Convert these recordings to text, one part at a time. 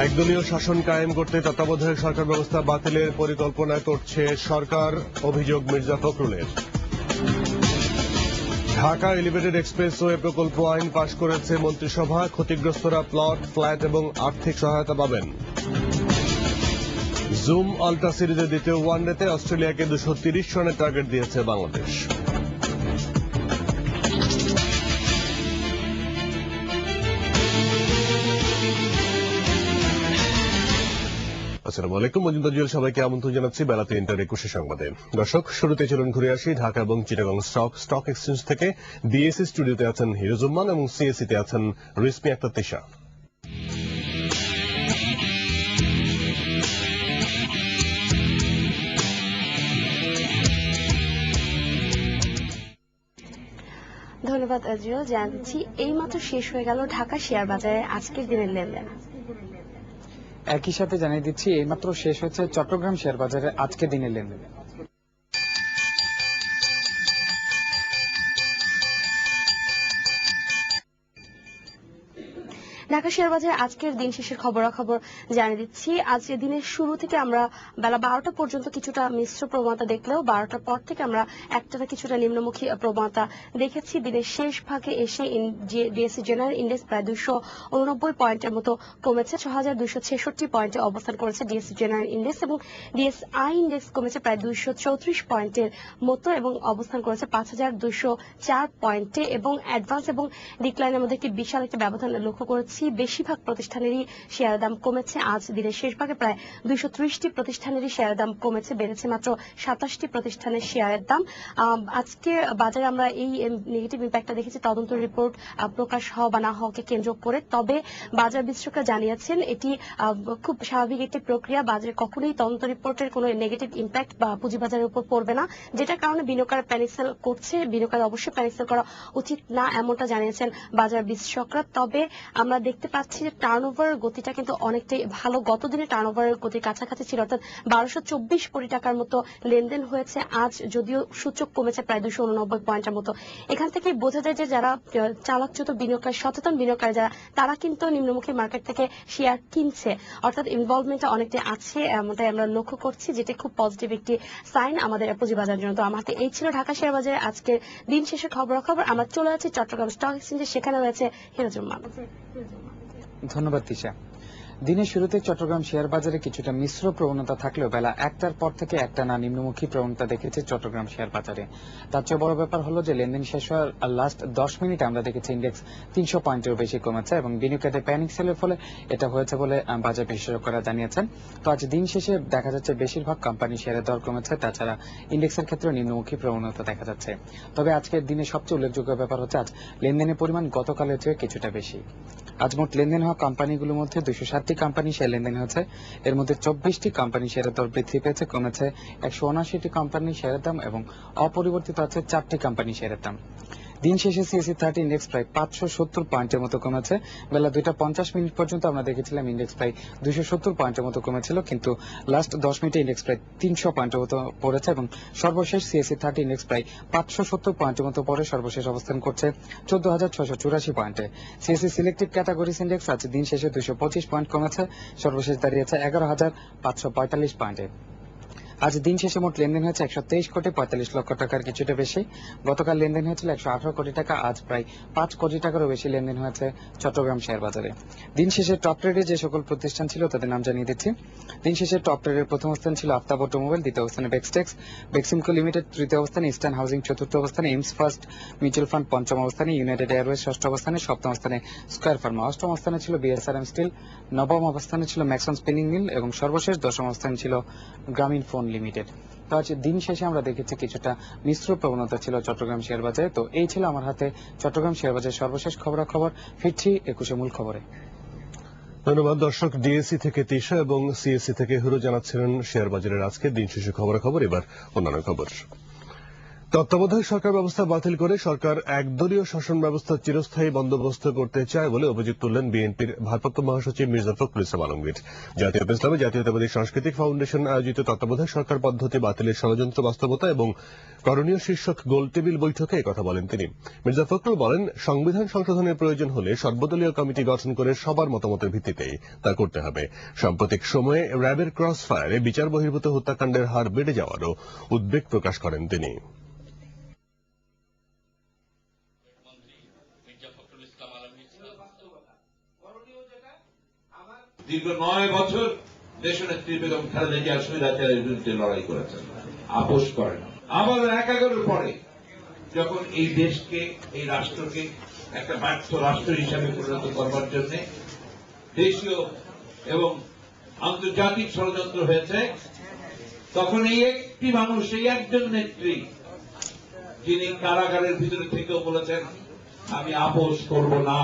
একদলীয় শাসন কায়েম করতে তত্ত্বাবধায়ক সরকার ব্যবস্থা বাতিলের পরিকল্পনায় করছে সরকার, অভিযোগ মির্জা ফখরুলের। ঢাকা এলিভেটেড এক্সপ্রেসওয়ে প্রকল্প আইন পাশ করেছে মন্ত্রিসভা, ক্ষতিগ্রস্তরা প্লট, ফ্ল্যাট এবং আর্থিক সহায়তা পাবেন। জুম আল্ট্রা সিরিজের দ্বিতীয় ওয়ানডেতে অস্ট্রেলিয়াকে 230 রানের টার্গেট দিয়েছে বাংলাদেশ। আসসালামু আলাইকুম, মজুমদার জুয়েল সবাইকে আমন্ত্রণ জানাচ্ছি বেলা 3টার 21 সংবাদে। দর্শক, শুরুতে চলুন ঘুরে আসি ঢাকা এবং চিটাগং স্টক এক্সচেঞ্জ থেকে। বিএসসি স্টুডিওতে আছেন হিরোজুম্মান এবং সিএসসিতে আছেন রিসমি আক্তার তিশা। ধন্যবাদ আজরিয়াল। জানাচ্ছি এইমাত্র শেষ হয়ে গেল ঢাকা শেয়ার বাজারে আজকের দিনের লেনদেন। একই সাথে জানিয়ে দিচ্ছি এইমাত্র শেষ হয়েছে চট্টগ্রাম শেয়ার বাজারে আজকের দিনের লেনদেন। ঢাকা শেয়ার বাজারে আজকের দিন শেষের খবরাখবর জানিয়ে দিচ্ছি। আজ দিনের শুরু থেকে আমরা বেলা 12টা পর্যন্ত কিছুটা মিশ্র প্রবণতা দেখলেও 12টার পর থেকে আমরা একটানা কিছুটা নিম্নমুখী প্রবণতা দেখেছি। দিনের শেষ ভাগে এসে ডিএসসি জেনারেল ইন্ডেক্স প্রায় 289 পয়েন্টের মতো কমেছে, 6266 পয়েন্টে অবস্থান করেছে ডিএসসি জেনারেল ইন্ডেক্স, এবং ডিএসআই ইন্ডেক্স কমেছে প্রায় 234 পয়েন্টের মতো এবং অবস্থান করেছে 5204 পয়েন্টে। এবং অ্যাডভান্স এবং ডিক্লাইনের মধ্যে একটি বিশাল একটা ব্যবধান লক্ষ্য করেছে। বেশিরভাগ প্রতিষ্ঠানেরই শেয়ারের দাম কমেছে। আজ দিনের শেষ ভাগে প্রায় 230টি প্রতিষ্ঠানেরই শেয়ারের দাম কমেছে, বেড়েছে মাত্র 27টি প্রতিষ্ঠানের শেয়ারের দাম। আজকে বাজারে আমরা এই নেগেটিভ ইম্প্যাক্টটা দেখেছি তদন্ত রিপোর্ট প্রকাশ হওয়া বা না হওয়াকে কেন্দ্র করে। তবে বাজার বিশ্লেষকরা জানিয়েছেন এটি খুব স্বাভাবিক একটি প্রক্রিয়া। বাজারে কখনোই তদন্ত রিপোর্টের কোনো নেগেটিভ ইম্প্যাক্ট বা পুঁজিবাজারের উপর পড়বে না, যেটার কারণে বিনিয়োগকারী প্যানিক সেল করছে। বিনিয়োগকারী অবশ্যই প্যানিক সেল করা উচিত না, এমনটা জানিয়েছেন বাজার বিশ্লেষকরা। তবে আমরা দেখতে পাচ্ছি যে টার্নওভারের গতিটা কিন্তু অনেকটাই ভালো। গত দিনে টার্নওভারের গতির কাছাকাছি ছিল, অর্থাৎ 1224 কোটি টাকার মতো লেনদেন হয়েছে। আজ যদিও সূচক কমেছে প্রায় 289 পয়েন্টের মতো। এখান থেকে বোঝা যায় যে যারা চালাকচ্যুত বিনিয়োগকারী, সচেতন বিনিয়োগকারী যারা, তারা কিন্তু নিম্নমুখী মার্কেট থেকে শেয়ার কিনছে, অর্থাৎ ইনভলভমেন্টটা অনেকটাই আছে, এমনটাই আমরা লক্ষ্য করছি, যেটি খুব পজিটিভ একটি সাইন আমাদের পুঁজিবাজারের জন্য। তো আমার হাতে এই ছিল ঢাকা শেয়ার বাজারে আজকের দিন শেষের খবরাখবর। আমরা চলে যাচ্ছি চট্টগ্রাম স্টক এক্সচেঞ্জে, সেখানে রয়েছে হিরোজুম্মান। ধন্যবাদ তিশা। দিনের শুরুতে চট্টগ্রাম শেয়ার বাজারে কিছুটা মিশ্র প্রবণতা থাকলেও বেলা 1টার পর থেকে একটানা নিম্নমুখী প্রবণতা দেখেছে চট্টগ্রাম শেয়ার বাজারে। তার চেয়ে বড় ব্যাপার হলো যে লেনদেন শেষ হওয়ার লাস্ট 10 মিনিটে আমরা দেখেছি ইন্ডেক্স 300 পয়েন্টের বেশি কমেছে এবং বিনিয়োগকারীদের প্যানিক সেলের ফলে এটা হয়েছে বলে বাজার বিশেষজ্ঞরা জানিয়েছেন। তো আজ দিন শেষে দেখা যাচ্ছে বেশিরভাগ কোম্পানি শেয়ারের দর কমেছে, তাছাড়া ইন্ডেক্সের ক্ষেত্রে নিম্নমুখী প্রবণতা দেখা যাচ্ছে। তবে আজকের দিনে সবচেয়ে উল্লেখযোগ্য ব্যাপার হচ্ছে আজ লেনদেনের পরিমাণ গতকালের চেয়ে কিছুটা বেশি। আজ মোট লেনদেন হওয়া কোম্পানিগুলোর মধ্যে 260টি কোম্পানি শেয়ার লেনদেন হয়েছে। এর মধ্যে 24টি কোম্পানি শেয়ারের দর বৃদ্ধি পেয়েছে, কমেছে 179টি কোম্পানি শেয়ারের দাম এবং অপরিবর্তিত আছে 4টি কোম্পানি শেয়ারের দাম। দিন শেষে সিএসসি 30 ইন্ডেক্স প্রায় 570 পয়েন্টের মতো কমেছে। বেলা 2টা 50 পর্যন্ত আমরা দেখেছিলাম ইন্ডেক্স প্রায় 270 পয়েন্টের মতো কমেছিল, কিন্তু লাস্ট 10 মিনিটে ইন্ডেক্স প্রায় 300 পয়েন্টের মতো পড়েছে এবং সর্বশেষ সিএসসি 30 ইন্ডেক্স প্রায় 570 পয়েন্টের মতো পরে সর্বশেষ অবস্থান করছে 14,684 পয়েন্টে। সিএসসি সিলেক্টিভ ক্যাটাগরিজ ইন্ডেক্স আজ দিন শেষে 225 পয়েন্ট কমেছে, সর্বশেষ দাঁড়িয়েছে 11,545 পয়েন্টে। আজ দিন শেষে মোট লেনদেন হয়েছে 123 কোটি 45 লক্ষ টাকার কিছুটা বেশি। গতকাল লেনদেন হয়েছিল 118 কোটি টাকা, আজ প্রায় 5 কোটি টাকারও বেশি লেনদেন হয়েছে চট্টগ্রাম শেয়ার বাজারে। দিন শেষে টপ ট্রেডে যে সকল প্রতিষ্ঠান ছিল তাদের নাম জানিয়ে দিচ্ছি। দিন শেষে টপ ট্রেডের প্রথম অবস্থান ছিল আফতাব অটোমোবাইল, দ্বিতীয় অবস্থানে বেক্সটেক্স, বেক্সিমকো লিমিটেড তৃতীয় অবস্থানে, ইস্টার্ন হাউজিং চতুর্থ অবস্থানে, এমস ফার্স্ট মিউচুয়াল ফান্ড পঞ্চম অবস্থানে, ইউনাইটেড এয়ারওয়েজ ষষ্ঠ অবস্থানে, সপ্তম অবস্থানে স্কয়ার ফার্মা, অষ্টম অবস্থানে ছিল বিএসআরএম স্টিল, নবম অবস্থানে ছিল ম্যাক্সন স্পিনিং মিল এবং সর্বশেষ দশম অবস্থানে ছিল গ্রামীণ ফোন লিমিটেড। তো আজ দিন শেষে আমরা দেখেছি কিছুটা মিশ্র প্রবণতা ছিল চট্টগ্রাম শেয়ার বাজারে। তো এই ছিল আমার হাতে চট্টগ্রাম শেয়ার বাজারের সর্বশেষ খবরাখবর। ফিরছি 21 মূল খবরে। ধন্যবাদ দর্শক। ডিএসসি থেকে তিশা এবং সিএসসি থেকে হিরো জানাচ্ছিলেন শেয়ার বাজারের আজকে দিন শেষে খবরাখবর। এবার অন্যান্য খবর। তত্ত্বাবধায়ক সরকার ব্যবস্থা বাতিল করে সরকার একদলীয় শাসন ব্যবস্থা চিরস্থায়ী বন্দোবস্ত করতে চায় বলে অভিযোগ তুললেন বিএনপির ভারপ্রাপ্ত মহাসচিব মির্জা ফখরুল ইসলাম আলমগীর। জাতীয় প্রেসক্লাবে জাতীয়তাবাদী সাংস্কৃতিক ফাউন্ডেশন আয়োজিত তত্ত্বাবধায়ক সরকার পদ্ধতি বাতিলের ষড়যন্ত্র বাস্তবতা এবং করণীয় শীর্ষক গোলটেবিল বৈঠকে একথা বলেন তিনি। মির্জা ফখরুল বলেন, সংবিধান সংশোধনের প্রয়োজন হলে সর্বদলীয় কমিটি গঠন করে সবার মতামতের ভিত্তিতেই তা করতে হবে। সাম্প্রতিক সময়ে র্যাবের ক্রস ফায়ারে বিচার বহির্ভূত হত্যাকাণ্ডের হার বেড়ে যাওয়ারও উদ্বেগ প্রকাশ করেন তিনি। দীর্ঘ 9 বছর দেশনেত্রী বেগম খালেদা জিয়া স্বৈরাচারের বিরুদ্ধে লড়াই করেছেন, আপোষ করেন। আবার 11 পরে যখন এই দেশকে, এই রাষ্ট্রকে একটা ব্যর্থ রাষ্ট্র হিসাবে পরিণত করবার জন্য দেশীয় এবং আন্তর্জাতিক ষড়যন্ত্র হয়েছে, তখন এই একটি মানুষ, এই একজন নেত্রী, যিনি কারাগারের ভিতরে থেকেও বলেছেন, আমি আপোষ করব না।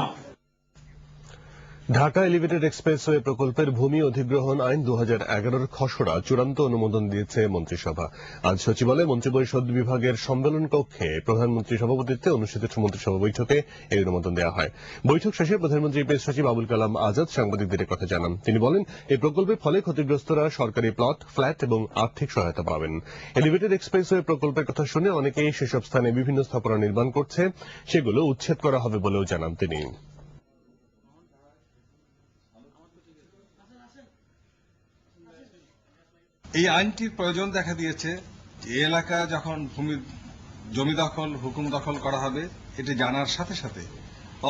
ঢাকা এলিভেটেড এক্সপ্রেসওয়ে প্রকল্পের ভূমি অধিগ্রহণ আইন 2011-র খসড়া চূড়ান্ত অনুমোদন দিয়েছে মন্ত্রিসভা। আজ সচিবালয়ে মন্ত্রিপরিষদ বিভাগের সম্মেলন কক্ষে প্রধানমন্ত্রীর সভাপতিত্বে অনুষ্ঠিত মন্ত্রিসভা বৈঠকে এই অনুমোদন দেওয়া হয়। বৈঠক শেষে প্রধানমন্ত্রীর প্রেস সচিব আবুল কালাম আজাদ সাংবাদিকদের কথা জানান। তিনি বলেন, এই প্রকল্পের ফলে ক্ষতিগ্রস্তরা সরকারি প্লট, ফ্ল্যাট এবং আর্থিক সহায়তা পাবেন। এলিভেটেড এক্সপ্রেসওয়ে প্রকল্পের কথা শুনে অনেকেই সেসব স্থানে বিভিন্ন স্থাপনা নির্মাণ করছে, সেগুলো উচ্ছেদ করা হবে বলেও জানান তিনি। এই আইনটির প্রয়োজন দেখা দিয়েছে। এই এলাকা যখন জমি দখল, হুকুম দখল করা হবে, এটি জানার সাথে সাথে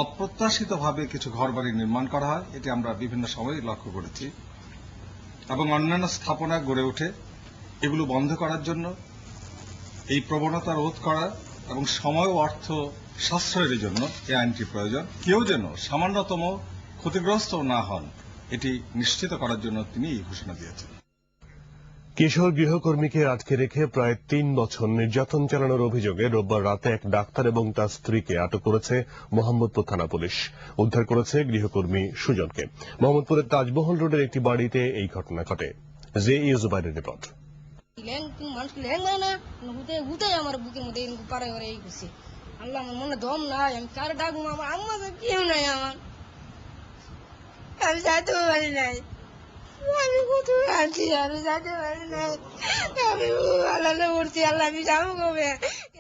অপ্রত্যাশিতভাবে কিছু ঘরবাড়ি নির্মাণ করা হয়, এটি আমরা বিভিন্ন সময় লক্ষ্য করেছি। এবং অন্যান্য স্থাপনা গড়ে ওঠে। এগুলো বন্ধ করার জন্য, এই প্রবণতা রোধ করা এবং সময় ও অর্থ সাশ্রয়ের জন্য এই আইনটি প্রয়োজন। কেউ যেন সামান্যতম ক্ষতিগ্রস্ত না হন, এটি নিশ্চিত করার জন্য তিনি এই ঘোষণা দিয়েছেন। কিশোর গৃহকর্মীকে আটকে রেখে প্রায় 3 বছর নির্যাতন চালানোর অভিযোগে রোববার রাতে এক ডাক্তার এবং তার স্ত্রীকে আটক করেছে মোহাম্মদপুর থানা পুলিশ। উদ্ধার করেছে গৃহকর্মী সুজনকে। মোহাম্মদপুরের তাজমহল রোডের একটি বাড়িতে এই ঘটনা ঘটে। জে.ই. জুবাইরের রিপোর্ট। আমার বুকের মধ্যে পাড়ায় এই করছে। আল্লাহ, আমার মনে দম নাই, আমি কার ডাকবো? আমার আম্মা তো কেউ নাই, আমার আমি যাইতে পারি নাই। আমি কত আছি, আমি যাইতে পারি নাই। আমি আল্লাহ উঠছি, আল্লাহ আমি যাবো কবে?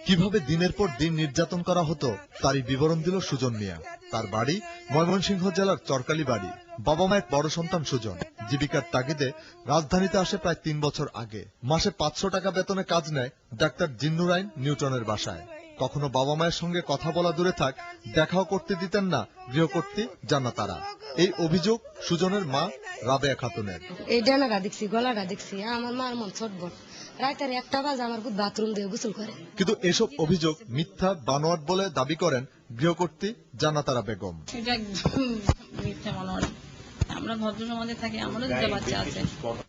কিভাবে দিনের পর দিন নির্যাতন করা হতো তারই বিবরণ দিল সুজন মিয়া। তার বাড়ি ময়মনসিংহ জেলার চরকালি বাড়ি। বাবা মায়ের বড় সন্তান সুজন জীবিকার তাগিদে রাজধানীতে আসে প্রায় 3 বছর আগে। মাসে 500 টাকা বেতনে কাজ নেয় ডাক্তার জিন্নুর আইন নিউটনের বাসায়। কখনো বাবা মায়ের সঙ্গে কথা বলা দূরে থাক, দেখাও করতে দিতেন না গৃহকর্ত্রী জান্নাতারা। এই অভিযোগ সুজনের মা রাবেয়া খাতুনের। এই ডানাটা দেখছি, গলাটা দেখছি, আমার মার মন ছটবট। রাতের 1টা বাজে আমার বাথরুম দিয়ে গোসল করে। কিন্তু এসব অভিযোগ মিথ্যা, বানোয়াট বলে দাবি করেন গৃহকর্ত্রী জান্নাতারা বেগম। সেটা একদম মিথ্যা বানোয়াট। আমরা ভদ্র সমাজে থাকি, আমারও দুটো বাচ্চা আছে।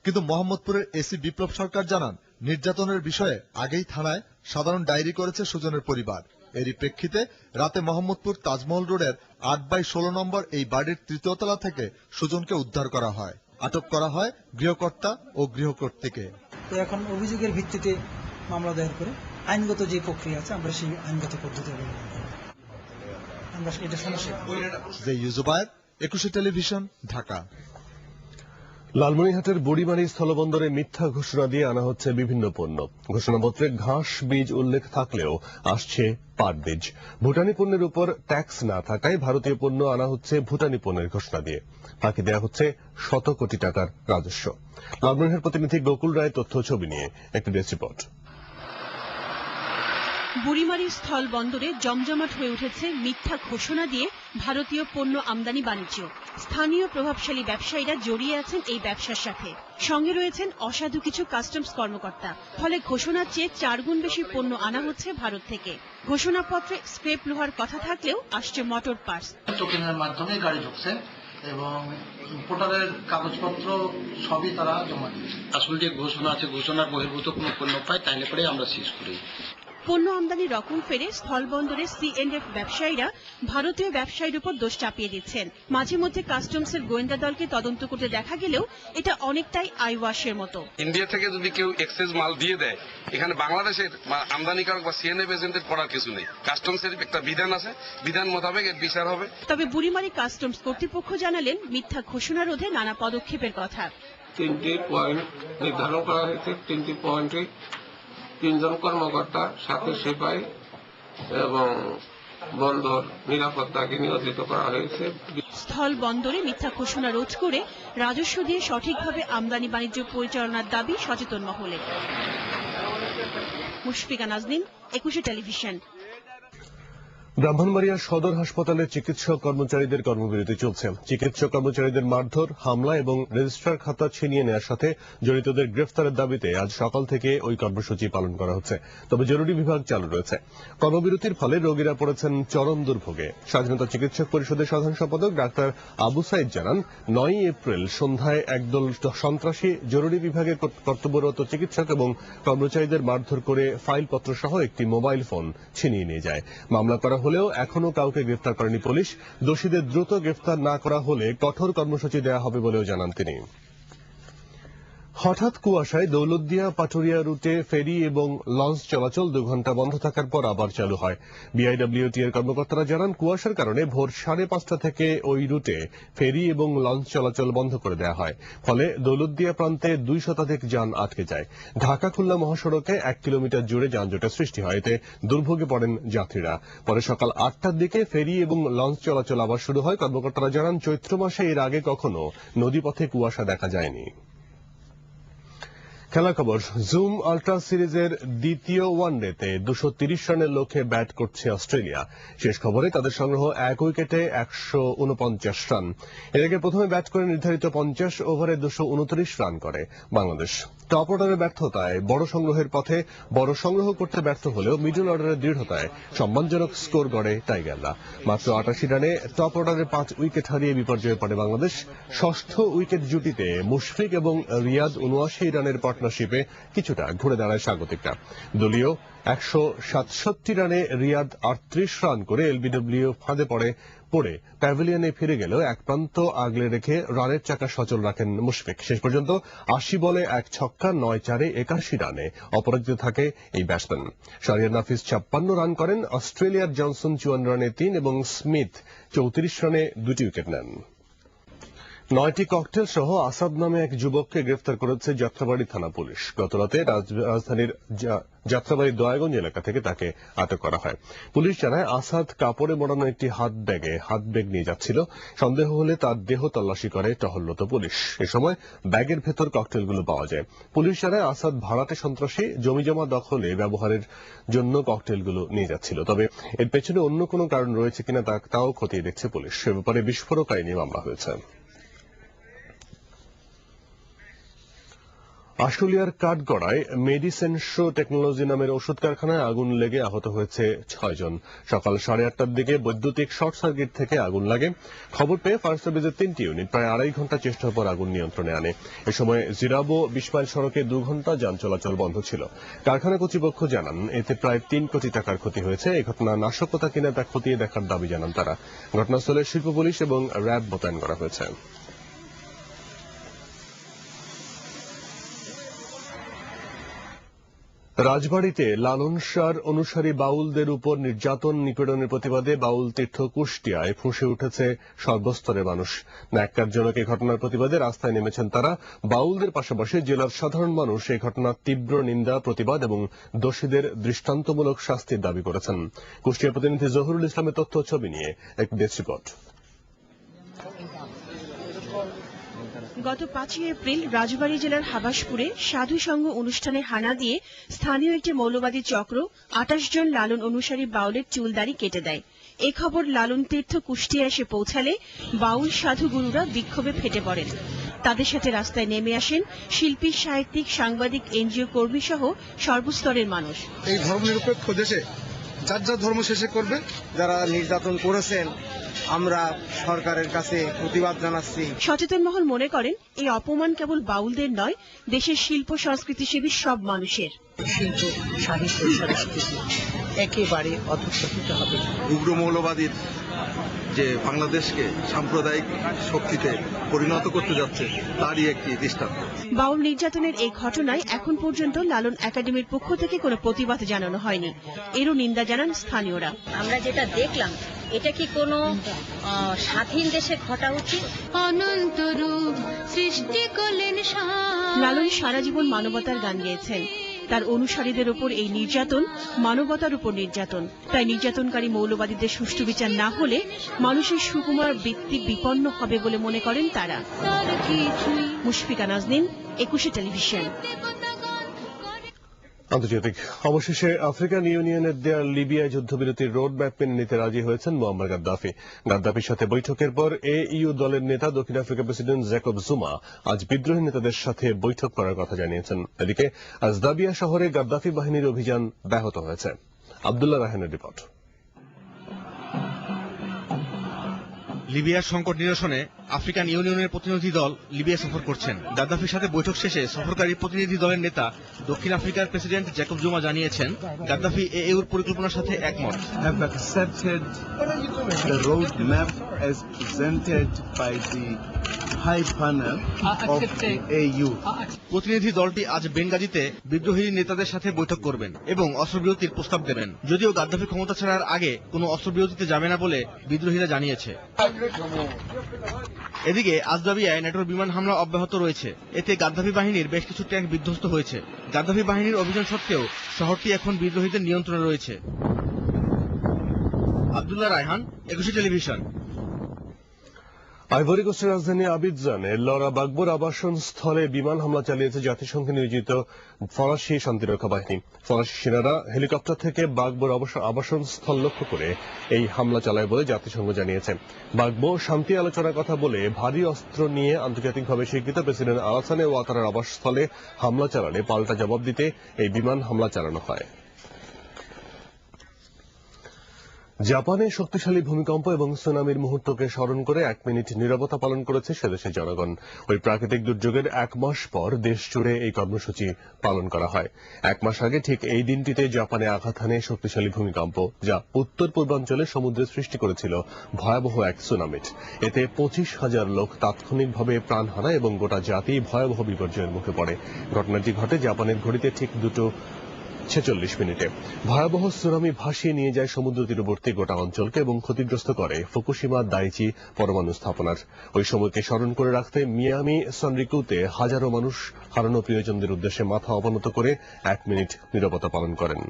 কিন্তু মোহাম্মদপুরের এসি বিপ্লব সরকার জানান, নির্যাতনের বিষয়ে আগেই থানায় সাধারণ ডায়েরি করেছে সুজনের পরিবার। এরই প্রেক্ষিতে রাতে মোহাম্মদপুর তাজমহল রোডের 8/16 নম্বর এই বাড়ির 3য় তলা থেকে সুজনকে উদ্ধার করা হয়। আটক করা হয় গৃহকর্তা ও গৃহকর্ত্রীকে। তো এখন অভিযোগের ভিত্তিতে মামলা দায়ের করে আইনগত যে প্রক্রিয়া আছে আমরা সেই আইনগত পদ্ধতি অবলম্বন করব। আমরা এটা সমস্যা। জে.ই. জুবায়ের, 21 টেলিভিশন, ঢাকা। লালমনিরহাটের বুড়িমারি স্থলবন্দরে মিথ্যা ঘোষণা দিয়ে আনা হচ্ছে বিভিন্ন পণ্য। ঘোষণাপত্রে ঘাস বীজ উল্লেখ থাকলেও আসছে পাট বীজ। ভুটানি পণ্যের উপর ট্যাক্স না থাকায় ভারতীয় পণ্য আনা হচ্ছে ভুটানি পণ্যের ঘোষণা দিয়ে। ফাঁকি দেওয়া হচ্ছে শত কোটি টাকার রাজস্ব। লালমনিরহাট প্রতিনিধি গোকুল রায় তথ্য ছবি নিয়ে একটি ডেস্ক রিপোর্ট। বুড়িমারি স্থল বন্দরে জমজমাট হয়ে উঠেছে মিথ্যা ঘোষণা দিয়ে ভারতীয় পণ্য আমদানি বাণিজ্য। স্থানীয় প্রভাবশালী ব্যবসায়ীরা জড়িয়ে আছেন এই ব্যবসার সাথে। সঙ্গে রয়েছেন অসাধু কিছু কাস্টমস কর্মকর্তা। ফলে ঘোষণার চেয়ে 4 গুণ বেশি পণ্য আনা হচ্ছে ভারত থেকে। ঘোষণাপত্রে স্ক্রেপ লোহার কথা থাকলেও আসছে মোটর পার্টস। টোকেনের মাধ্যমে গাড়ি ঢুকছে এবং ইম্পোর্টারের কাগজপত্র সবই তারা জমা দিয়েছে। আসলে যে ঘোষণা আছে, ঘোষণার বহির্ভূত কোনো পণ্য পাই তাহলে পরে আমরা সিজ করি। পণ্য আমদানি রকম ফেরে স্থলবন্দরে C&F ব্যবসায়ীরা ভারতীয় ব্যবসায়ীর উপর দোষ চাপিয়ে দিচ্ছেন। মাঝে মধ্যে কাস্টমসের গোয়েন্দা দলকে তদন্ত করতে দেখা গেলেও এটা অনেকটাই আইওয়াশের মতো। ইন্ডিয়া থেকে যদি কেউ এক্সেস মাল দিয়ে দেয়, এখানে বাংলাদেশের আমদানিকারক বা C&F এজেন্টের করার কিছু নেই। কাস্টমসের একটা বিধান আছে, বিধান মোতাবেক এর বিচার হবে। তবে বুড়িমারি কাস্টমস কর্তৃপক্ষ জানালেন মিথ্যা ঘোষণা রোধে নানা পদক্ষেপের কথা। 3টি পয়েন্ট নির্ধারণ করা হয়েছে। 3টি পয়েন্টে 3 জন কর্মকর্তা, 7 সিপাহী এবং বন্দর নিরাপত্তাকে নিয়োজিত করা হয়েছে। স্থল বন্দরে মিথ্যা ঘোষণা রোধ করে রাজস্ব দিয়ে সঠিকভাবে আমদানি বাণিজ্য পরিচালনার দাবি সচেতন মহলে। মুশফিকা নাজনীন, 21 টেলিভিশন। ব্রাহ্মণবাড়িয়া সদর হাসপাতালে চিকিৎসক কর্মচারীদের কর্মবিরতি চলছে। চিকিৎসক কর্মচারীদের মারধর, হামলা এবং রেজিস্ট্রার খাতা ছিনিয়ে নেওয়ার সাথে জড়িতদের গ্রেফতারের দাবিতে আজ সকাল থেকে ওই কর্মসূচি পালন করা হচ্ছে। তবে জরুরি বিভাগ চালু রয়েছে। কর্মবিরতির ফলে রোগীরা পড়েছেন চরম দুর্ভোগে। স্বাধীনতা চিকিৎসক পরিষদের সাধারণ সম্পাদক ডাক্তার আবু সাইদ জানান, 9 এপ্রিল সন্ধ্যায় একদল সন্ত্রাসী জরুরি বিভাগের কর্তব্যরত চিকিৎসক এবং কর্মচারীদের মারধর করে ফাইলপত্র সহ একটি মোবাইল ফোন ছিনিয়ে নিয়ে যায়। মামলা করা হলেও এখনো কাউকে গ্রেফতার করেনি পুলিশ। দোষীদের দ্রুত গ্রেফতার না করা হলে কঠোর কর্মসূচি দেওয়া হবে বলেও জানান তিনি। হঠাৎ কুয়াশায় দৌলতদিয়া পাটুরিয়া রুটে ফেরি এবং লঞ্চ চলাচল 2 ঘন্টা বন্ধ থাকার পর আবার চালু হয়। বিআইডব্লিউটি এর কর্মকর্তারা জানান, কুয়াশার কারণে ভোর 5:30 থেকে ওই রুটে ফেরি এবং লঞ্চ চলাচল বন্ধ করে দেওয়া হয়। ফলে দৌলতদিয়া প্রান্তে 2 শতাধিক যান আটকে যায়। ঢাকা খুলনা মহাসড়কে 1 কিলোমিটার জুড়ে যানজটের সৃষ্টি হয়। এতে দুর্ভোগে পড়েন যাত্রীরা। পরে সকাল 8টার দিকে ফেরি এবং লঞ্চ চলাচল আবার শুরু হয়। কর্মকর্তারা জানান, চৈত্র মাসে এর আগে কখনো নদীপথে কুয়াশা দেখা যায়নি। খেলা খবর। জুম আল্ট্রা সিরিজের দ্বিতীয় ওয়ানডেতে 230 রানের লক্ষ্যে ব্যাট করছে অস্ট্রেলিয়া। শেষ খবরে তাদের সংগ্রহ 1 উইকেটে 149 রান। এর আগে প্রথমে ব্যাট করে নির্ধারিত 50 ওভারে 229 রান করে বাংলাদেশ। টপ অর্ডারের ব্যর্থতায় বড় সংগ্রহের পথে বড় সংগ্রহ করতে ব্যর্থ হলেও মিডল অর্ডারের দৃঢ়তায় সম্মানজনক স্কোর গড়ে টাইগাররা। মাত্র 88 রানে টপ অর্ডারে 5 উইকেট হারিয়ে বিপর্যয়ে পড়ে বাংলাদেশ। ষষ্ঠ উইকেট জুটিতে মুশফিক এবং রিয়াদ 79 রানের পার্টনারশিপে কিছুটা ঘুরে দাঁড়ায় স্বাগতিকরা। দলীয় 167 রানে রিয়াদ 38 রান করে এলবিডব্লিউ ফাঁদে পড়ে প্যাভিলিয়নে ফিরে গেলেও এক প্রান্ত আগলে রেখে রানের চাকা সচল রাখেন মুশফিক। শেষ পর্যন্ত 80 বলে 1 ছক্কা 9-4-এ 81 রানে অপরাজিত থাকে এই ব্যাটসম্যান। শাহরিয়ার নাফিস 56 রান করেন। অস্ট্রেলিয়ার জনসন 54 রানে 3 এবং স্মিথ 34 রানে 2টি উইকেট নেন। 9টি ককটেল সহ আসাদ নামে এক যুবককে গ্রেফতার করেছে যাত্রাবাড়ি থানা পুলিশ। গতরাতে রাজধানীর যাত্রাবাড়ি দয়াগঞ্জ এলাকা থেকে তাকে আটক করা হয়। পুলিশ জানায়, আসাদ কাপড়ে মোড়ানো একটি হাত ব্যাগ নিয়ে যাচ্ছিল। সন্দেহ হলে তার দেহ তল্লাশি করে টহলরত পুলিশ। এ সময় ব্যাগের ভেতর ককটেলগুলো পাওয়া যায়। পুলিশ জানায়, আসাদ ভাড়াটে সন্ত্রাসী জমিজমা দখলে ব্যবহারের জন্য ককটেলগুলো নিয়ে যাচ্ছিল। তবে এর পেছনে অন্য কোনো কারণ রয়েছে কিনা তাও খতিয়ে দেখছে পুলিশ। সে ব্যাপারে বিস্ফোরক আইনে মামলা হয়েছে। আশুলিয়ার কাঠগড়ায় মেডিসেনশো টেকনোলজি নামের ওষুধ কারখানায় আগুন লেগে আহত হয়েছে 6 জন। সকাল 8:30টার দিকে বৈদ্যুতিক শর্ট সার্কিট থেকে আগুন লাগে। খবর পেয়ে ফায়ার সার্ভিসের 3টি ইউনিট প্রায় 2.5 ঘন্টা চেষ্টার পর আগুন নিয়ন্ত্রণে আনে। এ সময় জিরাবো 20 মাইল সড়কে 2 ঘন্টা যান চলাচল বন্ধ ছিল। কারখানা কর্তৃপক্ষ জানান, এতে প্রায় 3 কোটি টাকার ক্ষতি হয়েছে। এই ঘটনা নাশকতা কিনা তা খতিয়ে দেখার দাবি জানান তারা। ঘটনাস্থলে শিল্প পুলিশ এবং র্যাব মোতায়েন করা হয়েছে। রাজবাড়ীতে লালন শাহর অনুসারী বাউলদের উপর নির্যাতন নিপীড়নের প্রতিবাদে বাউল তীর্থ কুষ্টিয়ায় ফুঁসে উঠেছে সর্বস্তরের মানুষ। ন্যাক্কারজনক এই ঘটনার প্রতিবাদে রাস্তায় নেমেছেন তারা। বাউলদের পাশাপাশি জেলার সাধারণ মানুষ এই ঘটনার তীব্র নিন্দা, প্রতিবাদ এবং দোষীদের দৃষ্টান্তমূলক শাস্তির দাবি করেছেন। কুষ্টিয়া প্রতিনিধি জহুরুল ইসলামের তথ্য ছবি নিয়ে এক ডেস্ক রিপোর্ট। গত 5 এপ্রিল রাজবাড়ী জেলার হাবাসপুরে সাধু সংঘ অনুষ্ঠানে হানা দিয়ে স্থানীয় একটি মৌলবাদী চক্র 28 জন লালন অনুসারী বাউলের চুলদাড়ি কেটে দেয়। এ খবর লালন তীর্থ কুষ্টিয়া এসে পৌঁছালে বাউল সাধু গুরুরা বিক্ষোভে ফেটে পড়েন। তাদের সাথে রাস্তায় নেমে আসেন শিল্পী, সাহিত্যিক, সাংবাদিক, এনজিও কর্মী সহ সর্বস্তরের মানুষ। এই ধর্মনিরপেক্ষ দেশে যার যার ধর্ম শেষে করবে। যারা নির্যাতন করেছেন আমরা সরকারের কাছে প্রতিবাদ জানাচ্ছি। সচেতন মহল মনে করেন এই অপমান কেবল বাউলদের নয়, দেশের শিল্প সংস্কৃতিসেবী সব মানুষের। শিল্প সাহিত্য সংস্কৃতি একেবারে অধঃপতিত হবে। উগ্র মৌলবাদীর যে বাংলাদেশকে সাম্প্রদায়িক শক্তিতে পরিণত করতে যাচ্ছে তারই একটি দৃষ্টান্ত। বাউল নির্যাতনের এই ঘটনায় এখন পর্যন্ত লালন একাডেমির পক্ষ থেকে কোনো প্রতিবাদ জানানো হয়নি। এরও নিন্দা জানান স্থানীয়রা। আমরা যেটা দেখলাম এটা কি কোনো স্বাধীন দেশে ঘটা উচিত? অনন্ত রূপ সৃষ্টি করলেন। লালন সারা জীবন মানবতার গান গেয়েছেন। তার অনুসারীদের উপর এই নির্যাতন মানবতার উপর নির্যাতন। তাই নির্যাতনকারী মৌলবাদীদের সুষ্ঠু বিচার না হলে মানুষের সুকুমার বৃত্তি বিপন্ন হবে বলে মনে করেন তারা। মুশফিকা নাজনীন, 21 টেলিভিশন। আন্তর্জাতিক। অবশেষে আফ্রিকান ইউনিয়নের দেয়া লিবিয়ায় যুদ্ধবিরতির রোড ম্যাপ মেনে নিতে রাজি হয়েছেন মুয়াম্মার গাদ্দাফি। গাদ্দাফির সাথে বৈঠকের পর AU দলের নেতা দক্ষিণ আফ্রিকা প্রেসিডেন্ট জ্যাকব জুমা আজ বিদ্রোহী নেতাদের সাথে বৈঠক করার কথা জানিয়েছেন। এদিকে আজদাবিয়া শহরে গাদ্দাফি বাহিনীর অভিযান ব্যাহত হয়েছে। আব্দুল্লাহ রাহানের রিপোর্ট। লিবিয়ার সংকট নিরসনে আফ্রিকান ইউনিয়নের প্রতিনিধি দল লিবিয়া সফর করছেন। গাদ্দাফির সাথে বৈঠক শেষে সফরকারী প্রতিনিধি দলের নেতা দক্ষিণ আফ্রিকার প্রেসিডেন্ট জ্যাকব জুমা জানিয়েছেন গাদ্দাফি AUর পরিকল্পনার সাথে একমত। প্রতিনিধি দলটি আজ বেনগাজিতে বিদ্রোহী নেতাদের সাথে বৈঠক করবেন এবং অস্ত্রবিরতির প্রস্তাব দেবেন। যদিও গাদ্দাফি ক্ষমতা ছাড়ার আগে কোনো অস্ত্রবিরতিতে যাবে না বলে বিদ্রোহীরা জানিয়েছে। এদিকে আজদাবিয়ায় ন্যাটোর বিমান হামলা অব্যাহত রয়েছে। এতে গাদ্দাফি বাহিনীর বেশ কিছু ট্যাঙ্ক বিধ্বস্ত হয়েছে। গাদ্দাফি বাহিনীর অভিযান সত্ত্বেও শহরটি এখন বিদ্রোহীদের নিয়ন্ত্রণে রয়েছে। আব্দুল্লাহ রায়হান, 21 টেলিভিশন। আইভরি কোস্টের রাজধানী আবিদজানে লরা বাগবোর আবাসন স্থলে বিমান হামলা চালিয়েছে জাতিসংঘে নিয়োজিত ফরাসি শান্তিরক্ষা বাহিনী। ফরাসি সেনারা হেলিকপ্টার থেকে বাগবোর আবাসন স্থল লক্ষ্য করে এই হামলা চালায় বলে জাতিসংঘ জানিয়েছে। বাগবো শান্তি আলোচনার কথা বলে ভারী অস্ত্র নিয়ে আন্তর্জাতিকভাবে স্বীকৃত প্রেসিডেন্ট আলাসানে ওয়াতারার আবাসস্থলে হামলা চালালে পাল্টা জবাব দিতে এই বিমান হামলা চালানো হয়। জাপানে শক্তিশালী ভূমিকম্প এবং সুনামির মুহূর্তকে স্মরণ করে 1 মিনিট নীরবতা পালন করেছে সেদেশের জনগণ। ওই প্রাকৃতিক দুর্যোগের 1 মাস পর দেশ জুড়ে এই কর্মসূচি পালন করা হয়। 1 মাস আগে ঠিক এই দিনটিতে জাপানে আঘাত হানে শক্তিশালী ভূমিকম্প, যা উত্তর পূর্বাঞ্চলে সমুদ্রে সৃষ্টি করেছিল ভয়াবহ এক সুনামি। এতে 25,000 লোক তাৎক্ষণিকভাবে প্রাণ হারায় এবং গোটা জাতি ভয়াবহ বিপর্যয়ের মুখে পড়ে। ঘটনাটি ঘটে জাপানের ঘড়িতে ঠিক 2:46 মিনিটে। ভয়াবহ সুনামি ভাসিয়ে নিয়ে যায় সমুদ্র তীরবর্তী গোটা অঞ্চলকে এবং ক্ষতিগ্রস্ত করে ফুকুশিমা দাইচি পরমাণু স্থাপনার। ওই সময়কে স্মরণ করে রাখতে মিয়ামি সনরিকুতে হাজারো মানুষ হারানো প্রিয়জনদের উদ্দেশ্যে মাথা অবনত করে 1 মিনিট নীরবতা পালন করেন।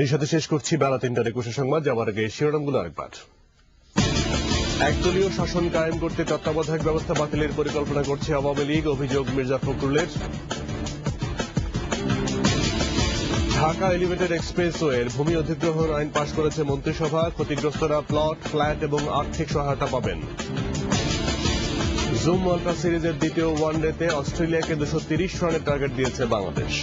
এই সাথে শেষ করছি বেলা 3টার 21 সংবাদ। যাওয়ার আগে শিরোনামগুলো আরেকবার। একদলীয় শাসন কায়েম করতে তত্ত্বাবধায়ক ব্যবস্থা বাতিলের পরিকল্পনা করছে আওয়ামী লীগ, অভিযোগ মির্জা ফখরুলের। ঢাকা এলিভেটেড এক্সপ্রেসওয়ের ভূমি অধিগ্রহণ আইন পাশ করেছে মন্ত্রিসভা। ক্ষতিগ্রস্তরা প্লট, ফ্ল্যাট এবং আর্থিক সহায়তা পাবেন। জুম আল্ট্রা সিরিজের দ্বিতীয় ওয়ানডেতে অস্ট্রেলিয়াকে 230 রানের টার্গেট দিয়েছে বাংলাদেশ।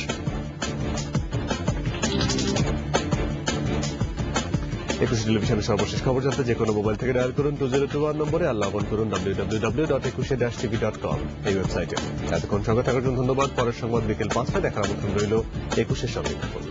একুশে টেলিভিশনের সর্বশেষ খবর জানতে যে কোনো মোবাইল থেকে ডায়াল করুন 2021 নম্বরে, আর লগ অন করুন www.21-tv.com এই ওয়েবসাইটে। এতক্ষণ সঙ্গে থাকার জন্য ধন্যবাদ। পরের সংবাদ বিকেল 5টায় দেখার আমন্ত্রণ রইল। 21-এর সঙ্গে থাকুন।